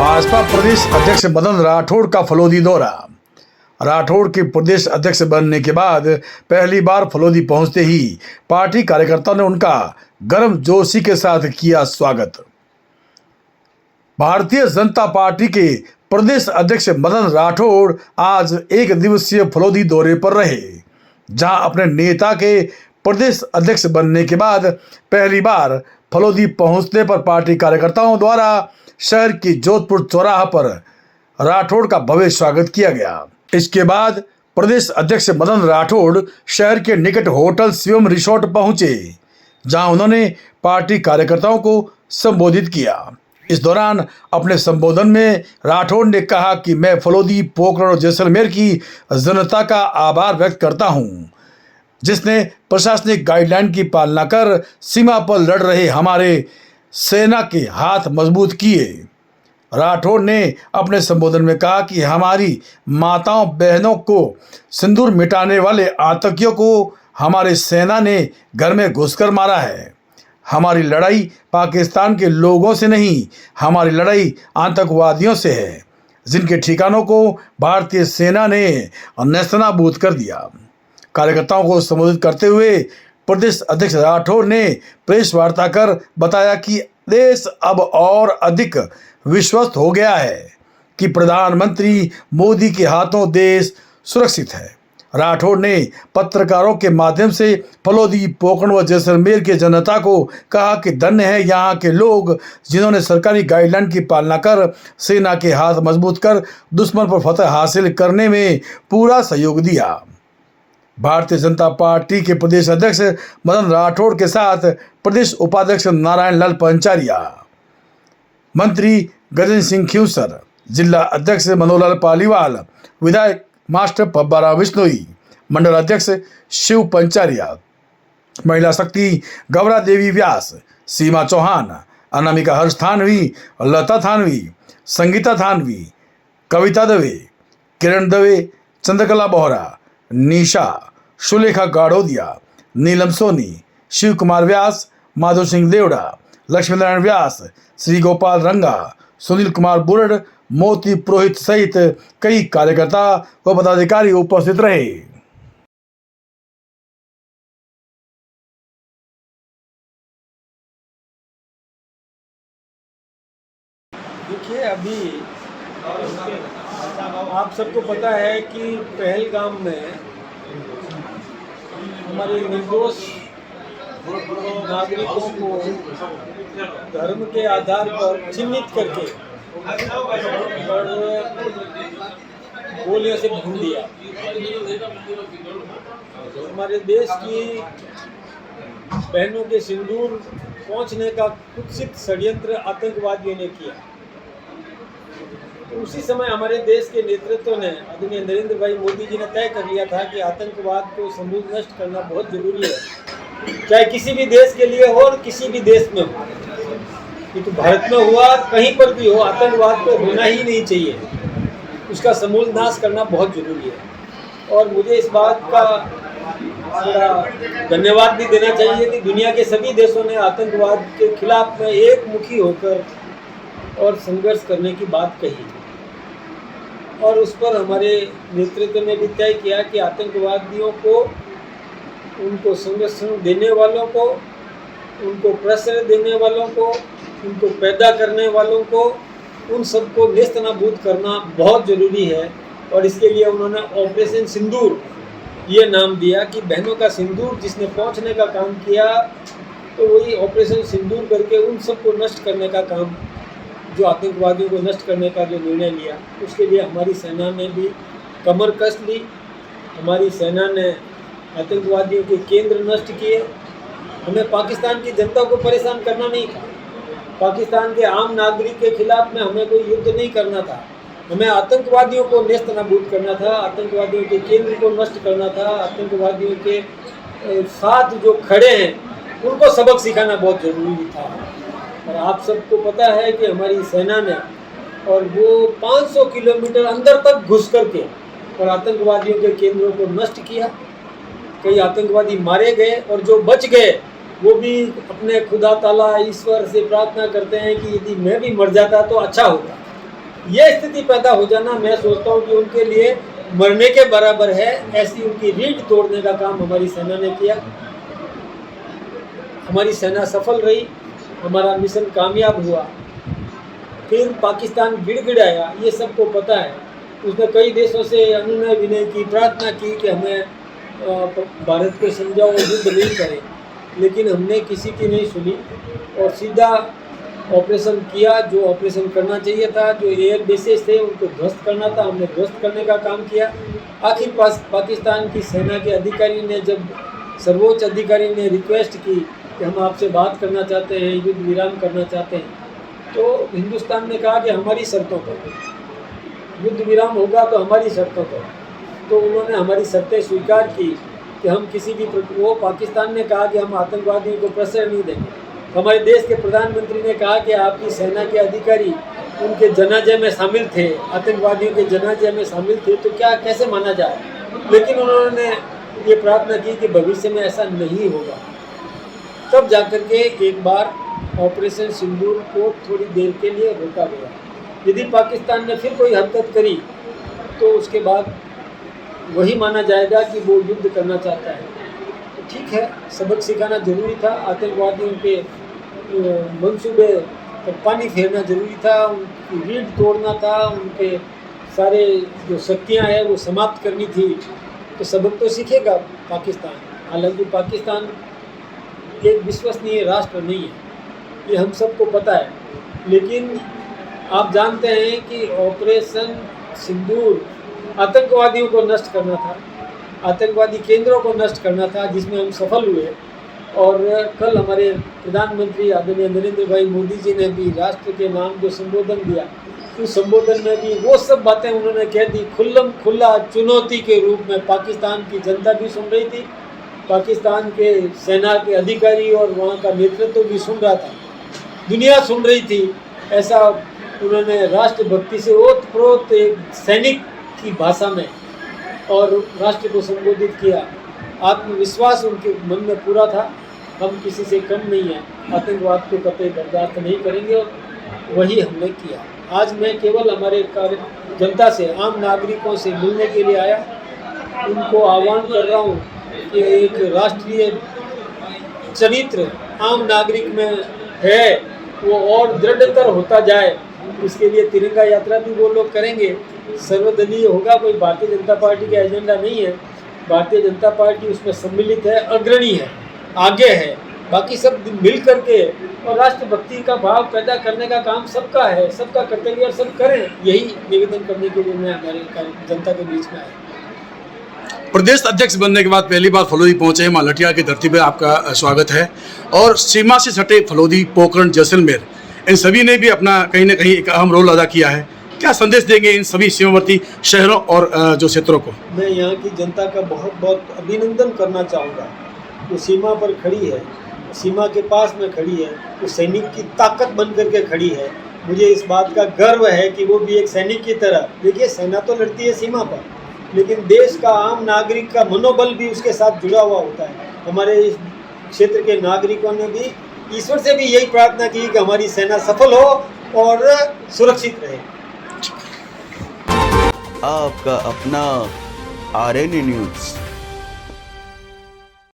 भाजपा प्रदेश अध्यक्ष मदन राठौड़ का फलोदी दौरा। राठौड़ के प्रदेश अध्यक्ष बनने के बाद पहली बार फलोदी पहुंचते ही पार्टी कार्यकर्ताओं ने उनका गर्मजोशी के साथ किया स्वागत। भारतीय जनता पार्टी के प्रदेश अध्यक्ष मदन राठौड़ आज एक दिवसीय फलोदी दौरे पर रहे, जहां अपने नेता के प्रदेश अध्यक्ष बनने के बाद पहली बार फलोदी पहुंचने पर पार्टी कार्यकर्ताओं द्वारा शहर की जोधपुर चौराहा पर राठौड़ का भव्य स्वागत किया गया। इसके बाद प्रदेश अध्यक्ष मदन राठौड़ शहर के निकट होटल शिवम रिसोर्ट पहुंचे, जहां उन्होंने पार्टी कार्यकर्ताओं को संबोधित किया। इस दौरान अपने संबोधन में राठौड़ ने कहा कि मैं फलोदी, पोखरण और जैसलमेर की जनता का आभार व्यक्त करता हूं, जिसने प्रशासनिक गाइडलाइन की पालना कर सीमा पर लड़ रहे हमारे सेना के हाथ मजबूत किए। राठौड़ ने अपने संबोधन में कहा कि हमारी माताओं बहनों को सिंदूर मिटाने वाले आतंकियों को हमारे सेना ने घर में घुसकर मारा है। हमारी लड़ाई पाकिस्तान के लोगों से नहीं, हमारी लड़ाई आतंकवादियों से है, जिनके ठिकानों को भारतीय सेना ने नेस्तनाबूद कर दिया। कार्यकर्ताओं को संबोधित करते हुए प्रदेश अध्यक्ष राठौड़ ने प्रेस वार्ता कर बताया कि देश अब और अधिक विश्वस्त हो गया है कि प्रधानमंत्री मोदी के हाथों देश सुरक्षित है। राठौड़ ने पत्रकारों के माध्यम से फलोदी, पोखरण व जैसलमेर के जनता को कहा कि धन्य है यहाँ के लोग, जिन्होंने सरकारी गाइडलाइन की पालना कर सेना के हाथ मजबूत कर दुश्मन पर फतह हासिल करने में पूरा सहयोग दिया। भारतीय जनता पार्टी के प्रदेश अध्यक्ष मदन राठौड़ के साथ प्रदेश उपाध्यक्ष नारायण लाल पंचारिया, मंत्री गजेंद्र सिंह खींवसर, जिला अध्यक्ष मनोहरलाल पालीवाल, विधायक मास्टर पब्बाराव बिश्नोई, मंडल अध्यक्ष शिव पंचारिया, महिला शक्ति गौरा देवी व्यास, सीमा चौहान, अनामिका हर्ष थानवी, लता थानवी, संगीता थानवी, कविता दवे, किरण दवे, चंद्रकला बोहरा, निशा, सुलेखा गाड़ोदिया, नीलम सोनी, शिव कुमार व्यास, माधव सिंह देवड़ा, लक्ष्मी नारायण व्यास, श्री गोपाल रंगा, सुनील कुमार बुरड़, मोती पुरोहित सहित कई कार्यकर्ता व पदाधिकारी उपस्थित रहे। देखिए, अभी आप सबको पता है कि पहलगाम में हमारे निर्दोष नागरिकों को धर्म के आधार पर चिन्हित करके और गोलियों से भून दिया। हमारे देश की बहनों के सिंदूर पहुंचने का कुत्सित षड्यंत्र आतंकवादियों ने किया। उसी समय हमारे देश के नेतृत्व ने, आदरणीय नरेंद्र भाई मोदी जी ने तय कर लिया था कि आतंकवाद को समूल नष्ट करना बहुत जरूरी है, चाहे किसी भी देश के लिए हो और किसी भी देश में हो। तो भारत में हुआ, कहीं पर भी हो, आतंकवाद तो होना ही नहीं चाहिए, उसका समूल नाश करना बहुत जरूरी है। और मुझे इस बात का थोड़ा धन्यवाद भी देना चाहिए कि दुनिया के सभी देशों ने आतंकवाद के खिलाफ में एक मुखी होकर और संघर्ष करने की बात कही, और उस पर हमारे नेतृत्व ने भी तय किया कि आतंकवादियों को, उनको संरक्षण देने वालों को, उनको प्रश्रय देने वालों को, उनको पैदा करने वालों को, उन सबको नेस्तनाबूद करना बहुत ज़रूरी है। और इसके लिए उन्होंने ऑपरेशन सिंदूर ये नाम दिया कि बहनों का सिंदूर जिसने पहुंचने का काम किया, तो वही ऑपरेशन सिंदूर करके उन सबको नष्ट करने का काम, जो आतंकवादियों को नष्ट करने का जो निर्णय लिया, उसके लिए हमारी सेना ने भी कमर कस ली। हमारी सेना ने आतंकवादियों के केंद्र नष्ट किए। हमें पाकिस्तान की जनता को परेशान करना नहीं था, पाकिस्तान के आम नागरिक के खिलाफ में हमें कोई युद्ध नहीं करना था, हमें आतंकवादियों को नेस्तनाबूद करना था, आतंकवादियों के केंद्र को नष्ट करना था, आतंकवादियों के साथ जो खड़े हैं उनको सबक सिखाना बहुत ज़रूरी था। और आप सबको पता है कि हमारी सेना ने, और वो 500 किलोमीटर अंदर तक घुस करके और आतंकवादियों के केंद्रों को नष्ट किया। कई आतंकवादी मारे गए और जो बच गए वो भी अपने खुदा ताला ईश्वर से प्रार्थना करते हैं कि यदि मैं भी मर जाता तो अच्छा होता। ये स्थिति पैदा हो जाना, मैं सोचता हूँ कि उनके लिए मरने के बराबर है। ऐसी उनकी रीढ़ तोड़ने का काम हमारी सेना ने किया। हमारी सेना सफल रही, हमारा मिशन कामयाब हुआ। फिर पाकिस्तान गिड़गिड़ाया, ये सबको पता है। उसने कई देशों से अनुनय विनय की, प्रार्थना की कि हमें भारत को समझाओ, युद्ध नहीं करें, लेकिन हमने किसी की नहीं सुनी और सीधा ऑपरेशन किया। जो ऑपरेशन करना चाहिए था, जो एयर बेसेस थे उनको ध्वस्त करना था, हमने ध्वस्त करने का काम किया। आखिर पाकिस्तान की सेना के अधिकारी ने, जब सर्वोच्च अधिकारी ने रिक्वेस्ट की कि हम आपसे बात करना चाहते हैं, युद्ध विराम करना चाहते हैं, तो हिंदुस्तान ने कहा कि हमारी शर्तों पर युद्ध विराम होगा, तो हमारी शर्तों पर। तो उन्होंने हमारी शर्तें स्वीकार की कि हम किसी भी वो पाकिस्तान ने कहा कि हम आतंकवादियों को प्रश्रय नहीं देंगे। हमारे देश के प्रधानमंत्री ने कहा कि आपकी सेना के अधिकारी उनके जनाजे में शामिल थे, आतंकवादियों के जनाजे में शामिल थे, तो क्या कैसे माना जाए। लेकिन उन्होंने ये प्रार्थना की कि भविष्य में ऐसा नहीं होगा। तब जाकर के एक बार ऑपरेशन सिंदूर को थोड़ी देर के लिए रोका गया। यदि पाकिस्तान ने फिर कोई हरकत करी तो उसके बाद वही माना जाएगा कि वो युद्ध करना चाहता है। तो ठीक है, सबक सिखाना जरूरी था, आतंकवादियों के मंसूबे पर पानी फेरना जरूरी था, उनकी रीढ़ तोड़ना था, उनके सारे जो शक्तियाँ हैं वो समाप्त करनी थी। तो सबक तो सीखेगा पाकिस्तान। हालांकि पाकिस्तान एक विश्वसनीय राष्ट्र नहीं है, ये हम सबको पता है। लेकिन आप जानते हैं कि ऑपरेशन सिंदूर आतंकवादियों को नष्ट करना था, आतंकवादी केंद्रों को नष्ट करना था, जिसमें हम सफल हुए। और कल हमारे प्रधानमंत्री आदरणीय नरेंद्र भाई मोदी जी ने भी राष्ट्र के नाम जो संबोधन दिया, उस संबोधन में भी वो सब बातें उन्होंने कह दी खुल्लम खुल्ला चुनौती के रूप में। पाकिस्तान की जनता भी सुन रही थी, पाकिस्तान के सेना के अधिकारी और वहाँ का नेतृत्व भी सुन रहा था, दुनिया सुन रही थी। ऐसा उन्होंने राष्ट्रभक्ति से ओतप्रोत एक सैनिक की भाषा में और राष्ट्र को संबोधित किया। आत्मविश्वास उनके मन में पूरा था, हम किसी से कम नहीं हैं, आतंकवाद को कतई बर्दाश्त नहीं करेंगे, और वही हमने किया। आज मैं केवल हमारे जनता से, आम नागरिकों से मिलने के लिए आया। उनको आह्वान कर रहा हूँ कि एक राष्ट्रीय चरित्र आम नागरिक में है, वो और दृढ़तर होता जाए। इसके लिए तिरंगा यात्रा भी वो लोग करेंगे, सर्वदलीय होगा, कोई भारतीय जनता पार्टी का एजेंडा नहीं है। भारतीय जनता पार्टी उसमें सम्मिलित है, अग्रणी है, आगे है। बाकी सब मिल करके और राष्ट्रभक्ति का भाव पैदा करने का काम सबका है, सबका कर्तव्य, और सब करें। यही निवेदन करने के लिए मैं हमारे जनता के बीच में आया। प्रदेश अध्यक्ष बनने के बाद पहली बार फलोदी पहुंचे हैं। मां लठिया की धरती पर आपका स्वागत है। और सीमा से सटे फलोदी, पोखरण, जैसलमेर, इन सभी ने भी अपना कहीं ना कहीं एक अहम रोल अदा किया है। क्या संदेश देंगे इन सभी सीमावर्ती शहरों और जो क्षेत्रों को? मैं यहाँ की जनता का बहुत बहुत अभिनंदन करना चाहूँगा। वो सीमा पर खड़ी है, सीमा के पास में खड़ी है, वो सैनिक की ताकत बन करके खड़ी है। मुझे इस बात का गर्व है कि वो भी एक सैनिक की तरह, देखिए सेना तो लड़ती है सीमा पर, लेकिन देश का आम नागरिक का मनोबल भी उसके साथ जुड़ा हुआ होता है। हमारे इस क्षेत्र के नागरिकों ने भी ईश्वर से भी यही प्रार्थना की कि हमारी सेना सफल हो और सुरक्षित रहे। आपका अपना RNA न्यूज़।